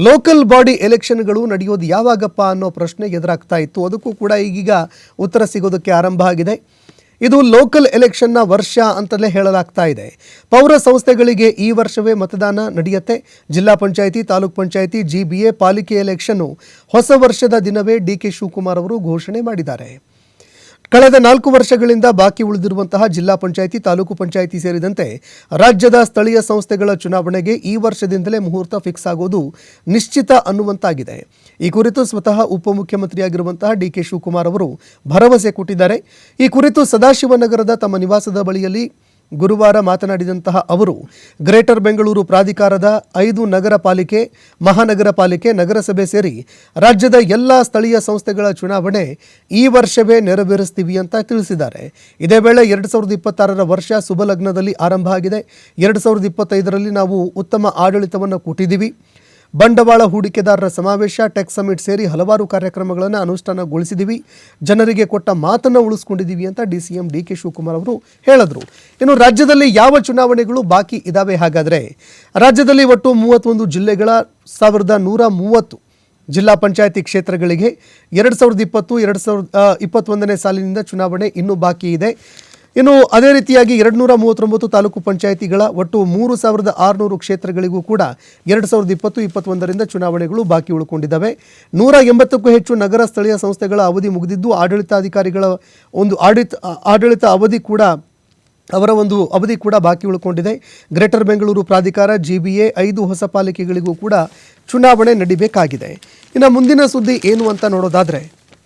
Local body ಎಲೆಕ್ಷನ್ಗಳು ನಡೆಯೋದು ಯಾವಾಗಪ್ಪ ಅನ್ನೋ ಪ್ರಶ್ನೆ ಎದುರಾಗ್ತಾ ಇತ್ತು. ಅದಕ್ಕೂ ಕೂಡ ಈಗೀಗ ಉತ್ತರ ಸಿಗೋದಕ್ಕೆ ಆರಂಭ ಆಗಿದೆ. ಇದು ಲೋಕಲ್ ಎಲೆಕ್ಷನ್ನ ವರ್ಷ ಅಂತಲೇ ಹೇಳಲಾಗ್ತಾ ಇದೆ. ಪೌರ ಸಂಸ್ಥೆಗಳಿಗೆ ಈ ವರ್ಷವೇ ಮತದಾನ ನಡೆಯುತ್ತೆ. ಜಿಲ್ಲಾ ಪಂಚಾಯಿತಿ, ತಾಲೂಕ್ ಪಂಚಾಯಿತಿ, ಜಿಬಿಎ, ಪಾಲಿಕೆ ಎಲೆಕ್ಷನ್ನು ಹೊಸ ವರ್ಷದ ದಿನವೇ ಡಿ.ಕೆ. ಶಿವಕುಮಾರ್ ಅವರು ಘೋಷಣೆ ಮಾಡಿದ್ದಾರೆ. ಕಳೆದ 4 ವರ್ಷಗಳಿಂದ ಬಾಕಿ ಉಳಿದಿರುವಂತಹ ಜಿಲ್ಲಾ ಪಂಚಾಯಿತಿ, ತಾಲೂಕು ಪಂಚಾಯಿತಿ ಸೇರಿದಂತೆ ರಾಜ್ಯದ ಸ್ಥಳೀಯ ಸಂಸ್ಥೆಗಳ ಚುನಾವಣೆಗೆ ಈ ವರ್ಷದಿಂದಲೇ ಮುಹೂರ್ತ ಫಿಕ್ಸ್ ಆಗೋದು ನಿಶ್ಚಿತ ಅನ್ನುವಂತಾಗಿದೆ. ಈ ಕುರಿತು ಸ್ವತಃ ಉಪಮುಖ್ಯಮಂತ್ರಿಯಾಗಿರುವಂತಹ ಡಿ.ಕೆ. ಶಿವಕುಮಾರ್ ಅವರು ಭರವಸೆ ಕೊಟ್ಟಿದ್ದಾರೆ. ಈ ಕುರಿತು ಸದಾಶಿವನಗರದ ತಮ್ಮ ನಿವಾಸದ ಬಳಿಯಲ್ಲಿ ಗುರುವಾರ ಮಾತನಾಡಿದಂತಹ ಅವರು ಗ್ರೇಟರ್ ಬೆಂಗಳೂರು ಪ್ರಾಧಿಕಾರದ 5 ನಗರ ಪಾಲಿಕೆ, ಮಹಾನಗರ ಪಾಲಿಕೆ, ನಗರಸಭೆ ಸೇರಿ ರಾಜ್ಯದ ಎಲ್ಲ ಸ್ಥಳೀಯ ಸಂಸ್ಥೆಗಳ ಚುನಾವಣೆ ಈ ವರ್ಷವೇ ನೆರವೇರಿಸ್ತೀವಿ ಅಂತ ತಿಳಿಸಿದ್ದಾರೆ. ಇದೇ ವೇಳೆ 2026ರ ವರ್ಷ ಶುಭ ಲಗ್ನದಲ್ಲಿ ಆರಂಭ ಆಗಿದೆ. 2025ರಲ್ಲಿ ನಾವು ಉತ್ತಮ ಆಡಳಿತವನ್ನು ಕೊಟ್ಟಿದ್ದೀವಿ. ಬಂಡವಾಳ ಹೂಡಿಕೆದಾರರ ಸಮಾವೇಶ, ಟೆಕ್ ಸಮಿಟ್ ಸೇರಿ ಹಲವಾರು ಕಾರ್ಯಕ್ರಮಗಳನ್ನು ಅನುಷ್ಠಾನಗೊಳಿಸಿದ್ದೀವಿ. ಜನರಿಗೆ ಕೊಟ್ಟ ಮಾತನ್ನು ಉಳಿಸ್ಕೊಂಡಿದ್ದೀವಿ ಅಂತ ಡಿ.ಸಿ.ಎಂ ಡಿ.ಕೆ. ಶಿವಕುಮಾರ್ ಅವರು ಹೇಳಿದ್ರು. ಇನ್ನು ರಾಜ್ಯದಲ್ಲಿ ಯಾವ ಚುನಾವಣೆಗಳು ಬಾಕಿ ಇದ್ದಾವೆ? ಹಾಗಾದರೆ ರಾಜ್ಯದಲ್ಲಿ ಒಟ್ಟು 31 ಜಿಲ್ಲೆಗಳ 1130 ಜಿಲ್ಲಾ ಪಂಚಾಯಿತಿ ಕ್ಷೇತ್ರಗಳಿಗೆ 2020-2021ನೇ ಸಾಲಿನಿಂದ ಚುನಾವಣೆ ಇನ್ನೂ ಬಾಕಿ ಇದೆ. ಇನ್ನು ಅದೇ ರೀತಿಯಾಗಿ 239 ತಾಲೂಕು ಪಂಚಾಯಿತಿಗಳ ಒಟ್ಟು 3600 ಕ್ಷೇತ್ರಗಳಿಗೂ ಕೂಡ 2020-21ರಿಂದ ಚುನಾವಣೆಗಳು ಬಾಕಿ ಉಳ್ಕೊಂಡಿದ್ದಾವೆ. 180ಕ್ಕೂ ಹೆಚ್ಚು ನಗರ ಸ್ಥಳೀಯ ಸಂಸ್ಥೆಗಳ ಅವಧಿ ಮುಗಿದಿದ್ದು ಆಡಳಿತಾಧಿಕಾರಿಗಳ ಆಡಳಿತ ಅವಧಿ ಕೂಡ ಅವರ ಒಂದು ಅವಧಿ ಕೂಡ ಬಾಕಿ ಉಳ್ಕೊಂಡಿದೆ. ಗ್ರೇಟರ್ ಬೆಂಗಳೂರು ಪ್ರಾಧಿಕಾರ, ಜಿಬಿಎ, 5 ಹೊಸ ಪಾಲಿಕೆಗಳಿಗೂ ಕೂಡ ಚುನಾವಣೆ ನಡಿಬೇಕಾಗಿದೆ. ಇನ್ನು ಮುಂದಿನ ಸುದ್ದಿ ಏನು ಅಂತ ನೋಡೋದಾದರೆ